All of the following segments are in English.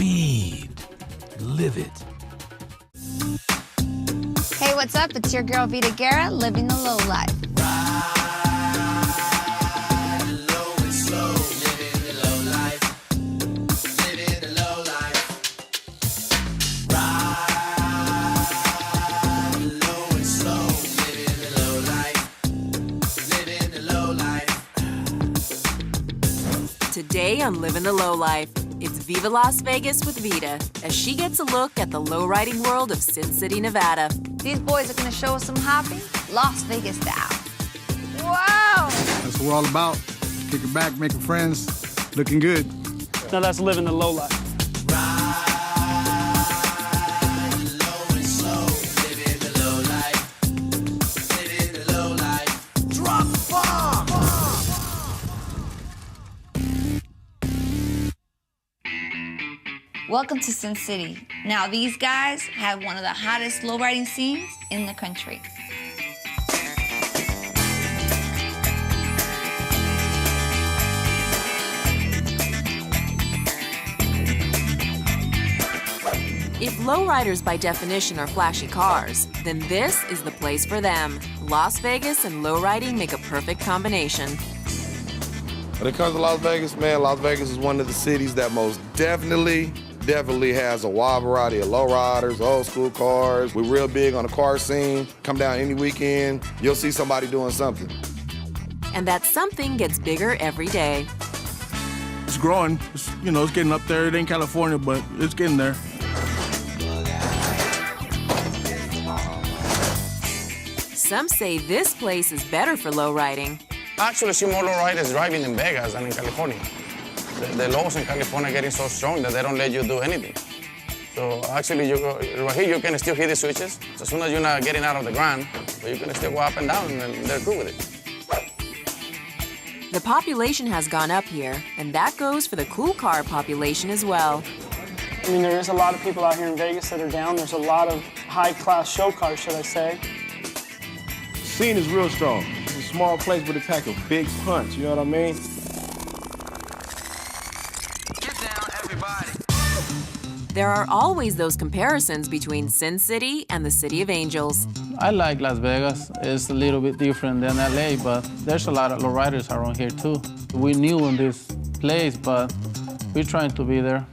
speed. Live it. Hey, what's up? It's your girl Vita Guerra, living the low life. Today on Livin' the Low Life, it's Viva Las Vegas with Vita as she gets a look at the low-riding world of Sin City, Nevada. These boys are gonna show us some hopping, Las Vegas style. Wow! That's what we're all about. Kicking back, making friends, looking good. Now that's living the low life. Welcome to Sin City. Now, these guys have one of the hottest lowriding scenes in the country. If lowriders by definition are flashy cars, then this is the place for them. Las Vegas and lowriding make a perfect combination. When it comes to Las Vegas, man, Las Vegas is one of the cities that most definitely has a wide variety of lowriders, old school cars. We're real big on the car scene. Come down any weekend, you'll see somebody doing something. And that something gets bigger every day. It's growing. It's getting up there. It ain't California, but it's getting there. Some say this place is better for lowriding. Actually, see more lowriders driving in Vegas than in California. The laws in California are getting so strong that they don't let you do anything. So actually, right here, you can still hit the switches. So as soon as you're not getting out of the ground, but you can still go up and down, and they're cool with it. The population has gone up here, and that goes for the cool car population as well. I mean, there is a lot of people out here in Vegas that are down. There's a lot of high-class show cars, should I say. The scene is real strong. It's a small place, but it packs a big punch, you know what I mean? There are always those comparisons between Sin City and the City of Angels. I like Las Vegas. It's a little bit different than LA, but there's a lot of lowriders around here too. We're new in this place, but we're trying to be there.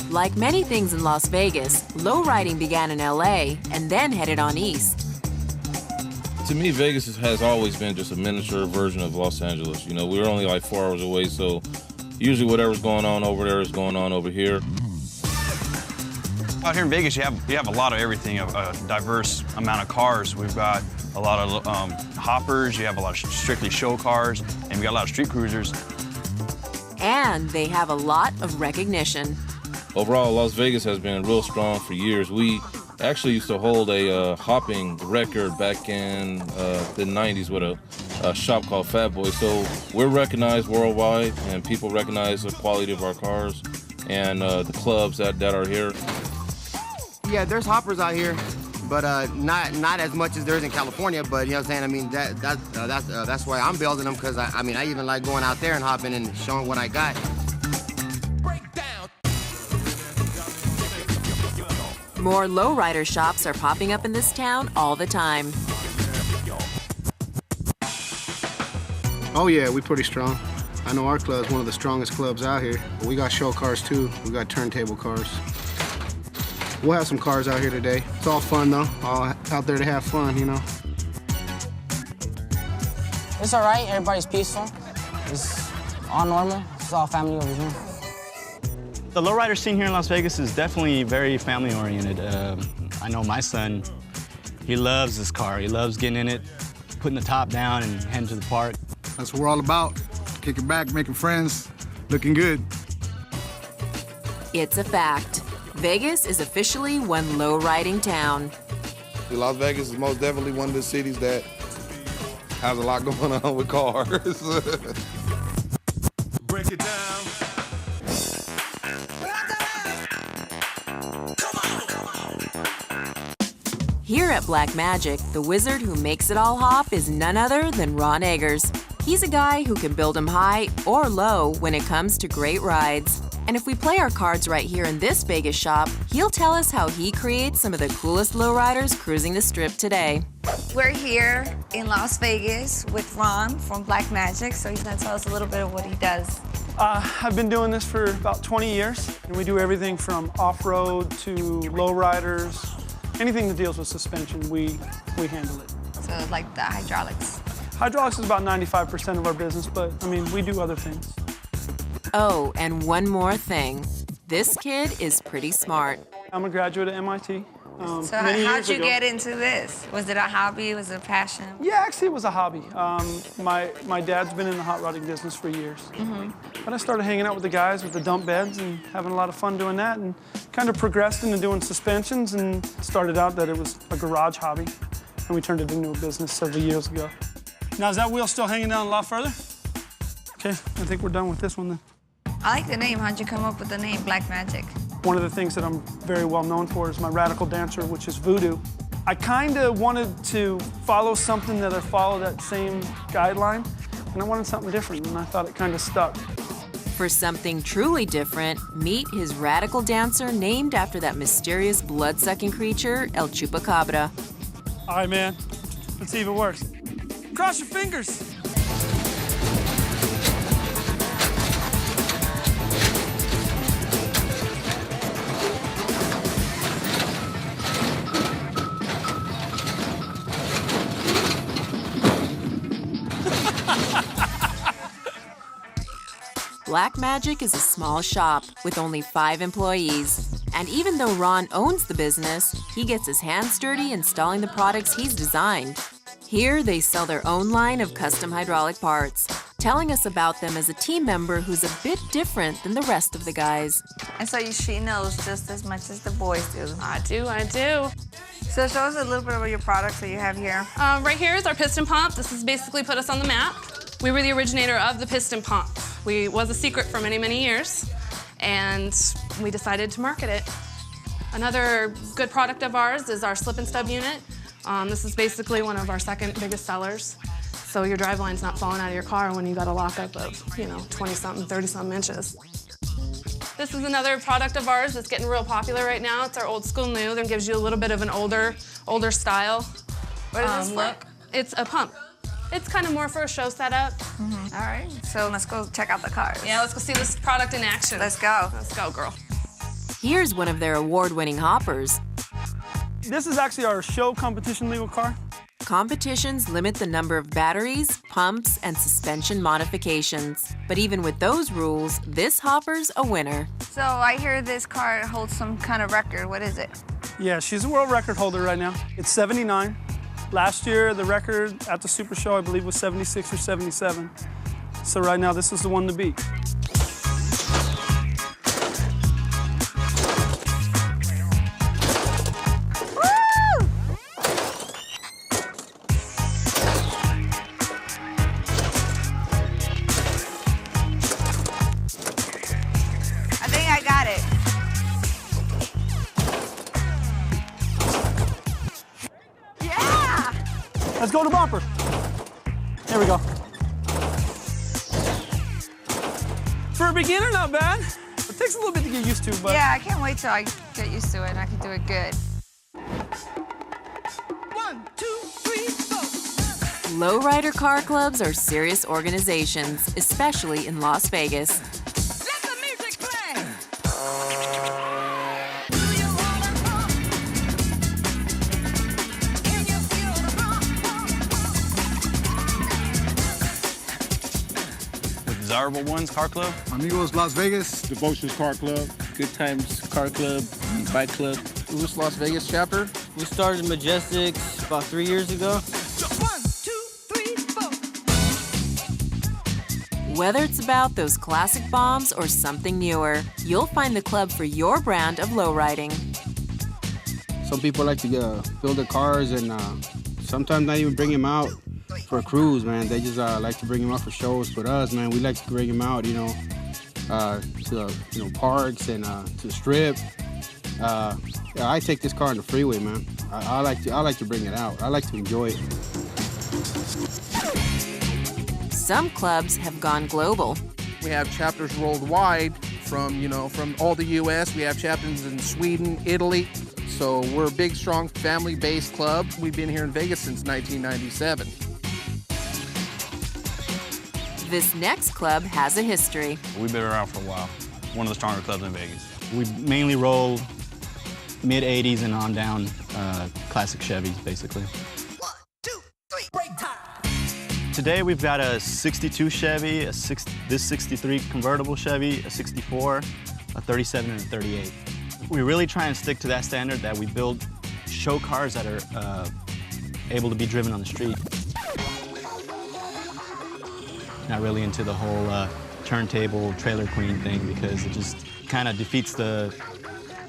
Like many things in Las Vegas, lowriding began in LA and then headed on east. To me, Vegas has always been just a miniature version of Los Angeles. You know, we're only like 4 hours away, so usually whatever's going on over there is going on over here. Out here in Vegas, you have a lot of everything, a diverse amount of cars. We've got a lot of hoppers, you have a lot of strictly show cars, and we got a lot of street cruisers. And they have a lot of recognition. Overall, Las Vegas has been real strong for years. We actually used to hold a hopping record back in the 90s with a shop called Fat Boy. So we're recognized worldwide, and people recognize the quality of our cars and the clubs that are here. Yeah, there's hoppers out here, but not as much as there is in California. But you know what I'm saying? I mean, that's why I'm building them, because I even like going out there and hopping and showing what I got. More lowrider shops are popping up in this town all the time. Oh yeah, we're pretty strong. I know our club's one of the strongest clubs out here. But we got show cars too. We got turntable cars. We'll have some cars out here today. It's all fun though. All out there to have fun, you know. It's all right. Everybody's peaceful. It's all normal. It's all family over here. The lowrider scene here in Las Vegas is definitely very family-oriented. I know my son, he loves this car. He loves getting in it, putting the top down and heading to the park. That's what we're all about. Kicking back, making friends, looking good. It's a fact. Vegas is officially one lowriding town. Las Vegas is most definitely one of the cities that has a lot going on with cars. Break it down. Here at Black Magic, the wizard who makes it all hop is none other than Ron Eggers. He's a guy who can build them high or low when it comes to great rides. And if we play our cards right here in this Vegas shop, he'll tell us how he creates some of the coolest lowriders cruising the strip today. We're here in Las Vegas with Ron from Black Magic, so he's gonna tell us a little bit of what he does. I've been doing this for about 20 years, and we do everything from off-road to lowriders. Anything that deals with suspension, we handle it. So like the hydraulics. Hydraulics is about 95% of our business, but I mean, we do other things. Oh, and one more thing. This kid is pretty smart. I'm a graduate of MIT. So how'd you get into this? Was it a hobby? Was it a passion? Yeah, actually it was a hobby. My dad's been in the hot rodding business for years. But I started hanging out with the guys with the dump beds and having a lot of fun doing that, and kind of progressed into doing suspensions, and started out that it was a garage hobby, and we turned it into a business several years ago. Now, is that wheel still hanging down a lot further? Okay, I think we're done with this one then. I like the name. How'd you come up with the name Black Magic? One of the things that I'm very well known for is my radical dancer, which is voodoo. I kind of wanted to follow something that followed that same guideline, and I wanted something different, and I thought it kind of stuck. For something truly different, meet his radical dancer named after that mysterious blood-sucking creature, El Chupacabra. All right, man. Let's see if it works. Cross your fingers. Black Magic is a small shop with only 5 employees. And even though Ron owns the business, he gets his hands dirty installing the products he's designed. Here, they sell their own line of custom hydraulic parts, telling us about them as a team member who's a bit different than the rest of the guys. And so she knows just as much as the boys do. I do. So show us a little bit about your products that you have here. Right here is our piston pump. This has basically put us on the map. We were the originator of the piston pump. We was a secret for many, many years, and we decided to market it. Another good product of ours is our slip and stub unit. This is basically one of our second biggest sellers. So your driveline's not falling out of your car when you got a lockup of, 20-something, 30-something inches. This is another product of ours that's getting real popular right now. It's our old school new. That gives you a little bit of an older style. What is this look. It's a pump. It's kind of more for a show setup. All right, so let's go check out the cars. Yeah, let's go see this product in action. Let's go. Let's go, girl. Here's one of their award-winning hoppers. This is actually our show competition legal car. Competitions limit the number of batteries, pumps, and suspension modifications. But even with those rules, this hopper's a winner. So I hear this car holds some kind of record. What is it? Yeah, she's a world record holder right now. It's 79. Last year, the record at the Super Show, I believe, was 76 or 77. So right now, this is the one to beat. I think I got it. Let's go to bumper. There we go. For a beginner, not bad. It takes a little bit to get used to, but... Yeah, I can't wait till I get used to it and I can do it good. 1, 2, 3, 4. Lowrider car clubs are serious organizations, especially in Las Vegas. Let the music play. Desirable Ones Car Club. Amigos Las Vegas. Devotions Car Club. Good Times Car Club, Bike Club. Who's Las Vegas chapter? We started Majestics about 3 years ago. 1, 2, 3, 4. Whether it's about those classic bombs or something newer, you'll find the club for your brand of lowriding. Some people like to build their cars and sometimes not even bring them out for a cruise, man. They just like to bring them out for shows. But us, man, we like to bring them out, to parks and to the strip. I take this car on the freeway, man. I like to bring it out. I like to enjoy it. Some clubs have gone global. We have chapters worldwide from all the U.S. We have chapters in Sweden, Italy. So we're a big, strong, family-based club. We've been here in Vegas since 1997. This next club has a history. We've been around for a while. One of the stronger clubs in Vegas. We mainly roll mid-'80s and on down classic Chevys, basically. 1, 2, 3, break time. Today we've got a 62 Chevy, this 63 convertible Chevy, a 64, a 37, and a 38. We really try and stick to that standard that we build show cars that are able to be driven on the street. Not really into the whole turntable trailer queen thing because it just kind of defeats the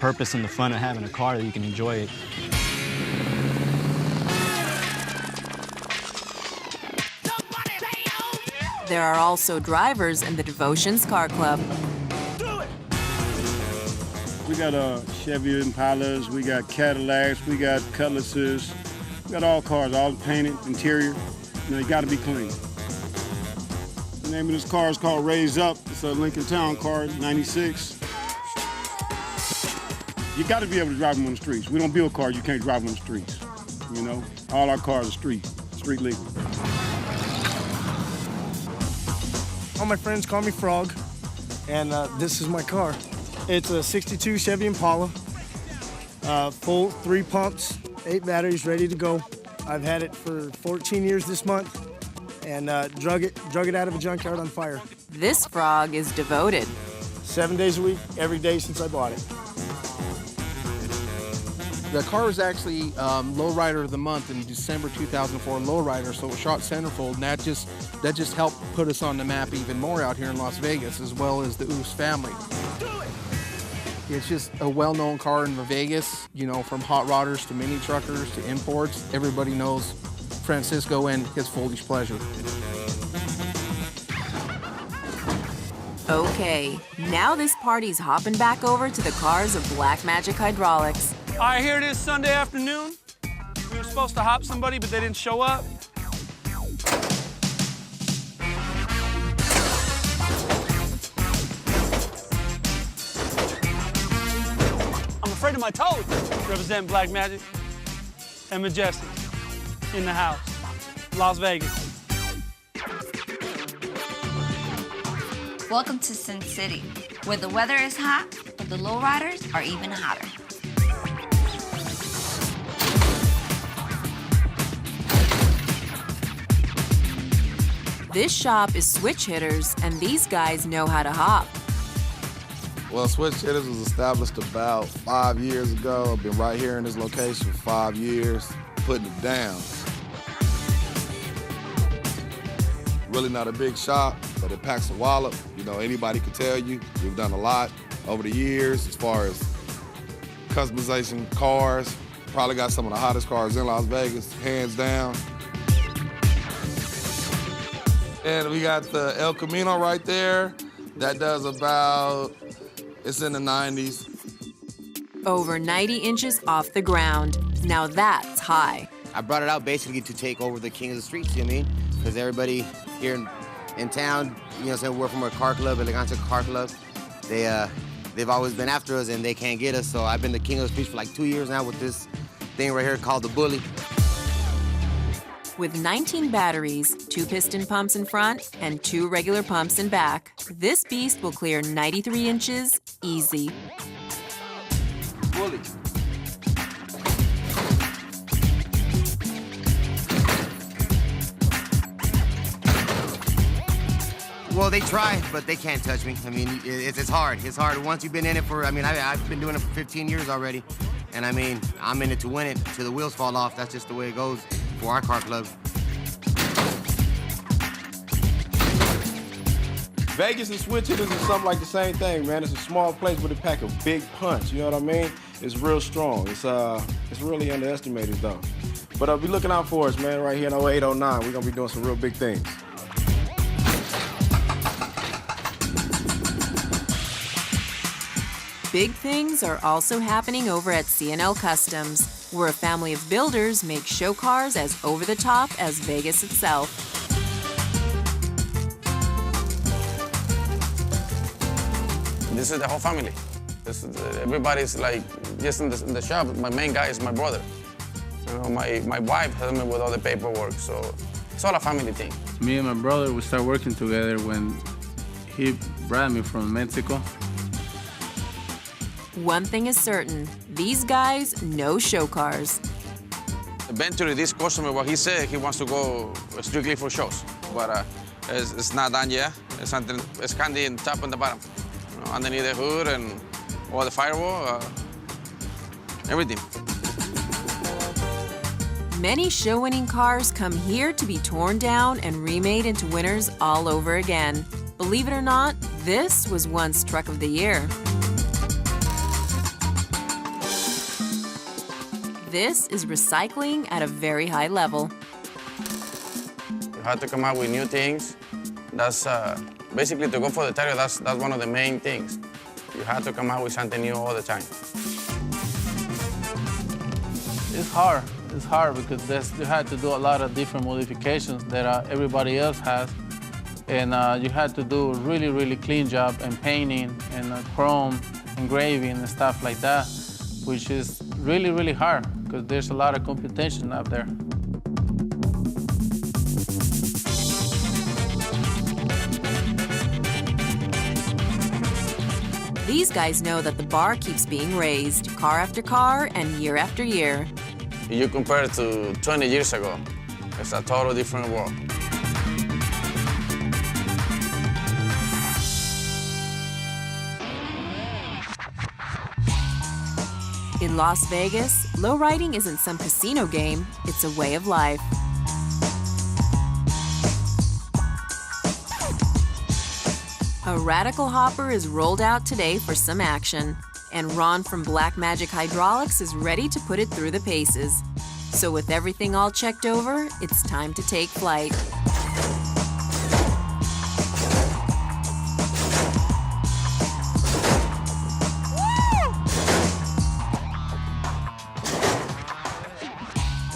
purpose and the fun of having a car that you can enjoy it. There are also drivers in the Devotions Car Club. We got Chevy Impalas, we got Cadillacs, we got Cutlasses, we got all cars, all painted, interior. They got to be clean. The name of this car is called Raise Up. It's a Lincoln Town car, 96. You got to be able to drive them on the streets. We don't build cars you can't drive them on the streets. You know, all our cars are street legal. All my friends call me Frog, and this is my car. It's a 62 Chevy Impala, full 3 pumps, 8 batteries, ready to go. I've had it for 14 years this month, and drug it out of a junkyard on fire. This Frog is devoted. 7 days a week, every day since I bought it. The car was actually lowrider of the month in December 2004, lowrider, so it shot centerfold, and that just helped put us on the map even more out here in Las Vegas, as well as the Oos family. It's just a well-known car in Vegas, you know, from hot rodders to mini truckers to imports. Everybody knows Francisco and his foolish pleasure. Okay, now this party's hopping back over to the cars of Black Magic Hydraulics. All right, here it is Sunday afternoon. We were supposed to hop somebody, but they didn't show up. I'm afraid of my toes. Represent Black Magic and Majestic in the house, Las Vegas. Welcome to Sin City, where the weather is hot, but the lowriders are even hotter. This shop is Switch Hitters, and these guys know how to hop. Well, Switch Hitters was established about 5 years ago. I've been right here in this location for 5 years, putting it down. Really not a big shop, but it packs a wallop. You know, anybody could tell you. We've done a lot over the years as far as customization cars. Probably got some of the hottest cars in Las Vegas, hands down. And we got the El Camino right there. That does about, it's in the 90s. Over 90 inches off the ground. Now that's high. I brought it out basically to take over the king of the streets, you know what I mean? Because everybody here in town, you know, saying we're from a car club, Elegante Car Club. They've always been after us and they can't get us. So I've been the king of the streets for like 2 years now with this thing right here called the Bully. With 19 batteries, 2 piston pumps in front, and 2 regular pumps in back, this beast will clear 93 inches easy. Bully. Well, they try, but they can't touch me. I mean, it's hard. It's hard. Once you've been in it for, I mean, I've been doing it for 15 years already. And I mean, I'm in it to win it, till the wheels fall off. That's just the way it goes for our car club. Vegas and Switch Hitters is something like the same thing, man. It's a small place, but it pack a big punch. You know what I mean? It's real strong. It's really underestimated, though. But be looking out for us, man, right here in 08, 09. We're going to be doing some real big things. Big things are also happening over at CNL Customs, where a family of builders make show cars as over-the-top as Vegas itself. This is the whole family. Everybody's like just in the shop. My main guy is my brother. You know, my wife helped me with all the paperwork, so it's all a family thing. Me and my brother, we started working together when he brought me from Mexico. One thing is certain, these guys know show cars. Eventually, this customer, what he said, he wants to go strictly for shows, but it's not done yet. It's candy in the top and the bottom, you know, underneath the hood and all the firewall, everything. Many show-winning cars come here to be torn down and remade into winners all over again. Believe it or not, this was once Truck of the Year. This is recycling at a very high level. You have to come out with new things. That's basically to go for the tire, that's one of the main things. You have to come out with something new all the time. It's hard. It's hard because you had to do a lot of different modifications that everybody else has. And you had to do a really, really clean job and painting and chrome, engraving and stuff like that, which is really, really hard because there's a lot of competition out there. These guys know that the bar keeps being raised, car after car and year after year. If you compare it to 20 years ago, it's a totally different world. In Las Vegas, lowriding isn't some casino game, it's a way of life. A radical hopper is rolled out today for some action, and Ron from Black Magic Hydraulics is ready to put it through the paces. So with everything all checked over, it's time to take flight.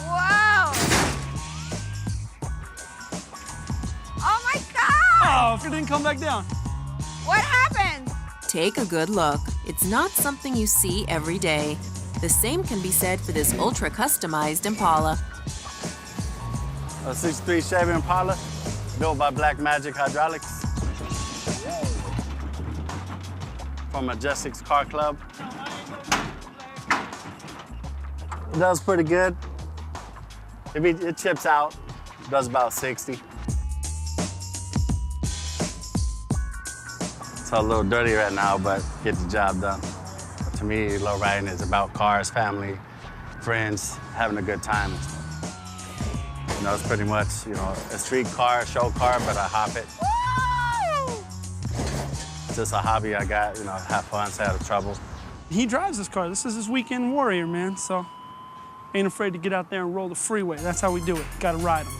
Wow! Oh my God! Oh, if it didn't come back down. What happened? Take a good look. It's not something you see every day. The same can be said for this ultra-customized Impala. A 63 Chevy Impala, built by Black Magic Hydraulics. From Majestics Car Club. It does pretty good. It chips out, does about 60. It's a little dirty right now, but get the job done. To me, low riding is about cars, family, friends, having a good time. You know, it's pretty much, you know, a street car, show car, but I hop it. It's just a hobby I got, you know, have fun, stay out of trouble. He drives this car. This is his weekend warrior, man, so ain't afraid to get out there and roll the freeway. That's how we do it. Gotta ride him.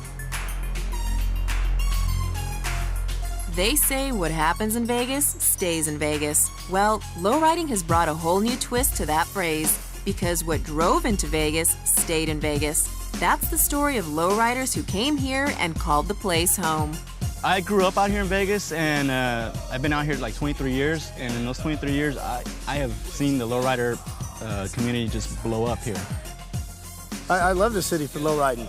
They say what happens in Vegas stays in Vegas. Well, lowriding has brought a whole new twist to that phrase, because what drove into Vegas stayed in Vegas. That's the story of lowriders who came here and called the place home. I grew up out here in Vegas, and I've been out here like 23 years, and in those 23 years, I have seen the lowrider community just blow up here. I love the city for lowriding.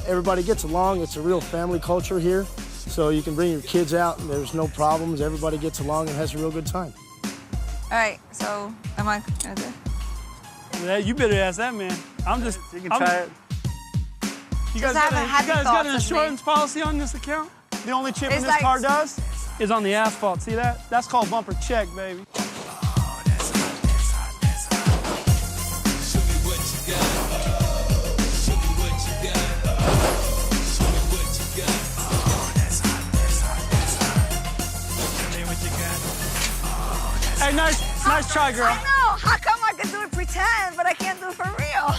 Everybody gets along. It's a real family culture here. So you can bring your kids out and there's no problems. Everybody gets along and has a real good time. All right, so am I good? Yeah, you better ask that man. I'm just. You can try it. You guys got an insurance policy on this account? The only chipping this car does is on the asphalt. See that? That's called bumper check, baby. Hey, nice try, girl. I know. How come I can do it pretend, but I can't do it for real?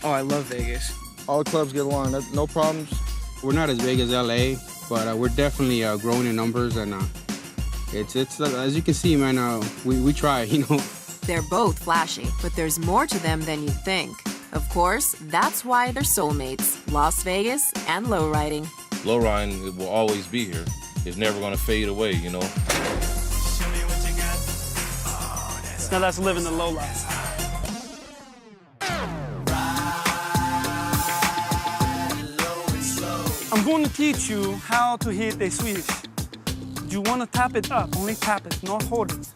Oh, I love Vegas. All the clubs get along, no problems. We're not as big as LA, but we're definitely growing in numbers, and it's as you can see, man. We try, you know. They're both flashy, but there's more to them than you think. Of course, that's why they're soulmates: Las Vegas and lowriding. Lowriding will always be here. It's never going to fade away, you know. Now that's living the low life. I'm going to teach you how to hit a switch. You want to tap it up, only tap it, not hold it,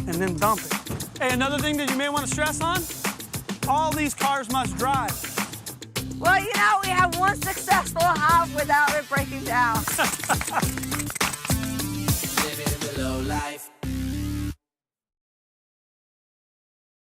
and then dump it. Hey, another thing that you may want to stress on, all these cars must drive. Well, you know, we have one successful hop without it breaking down.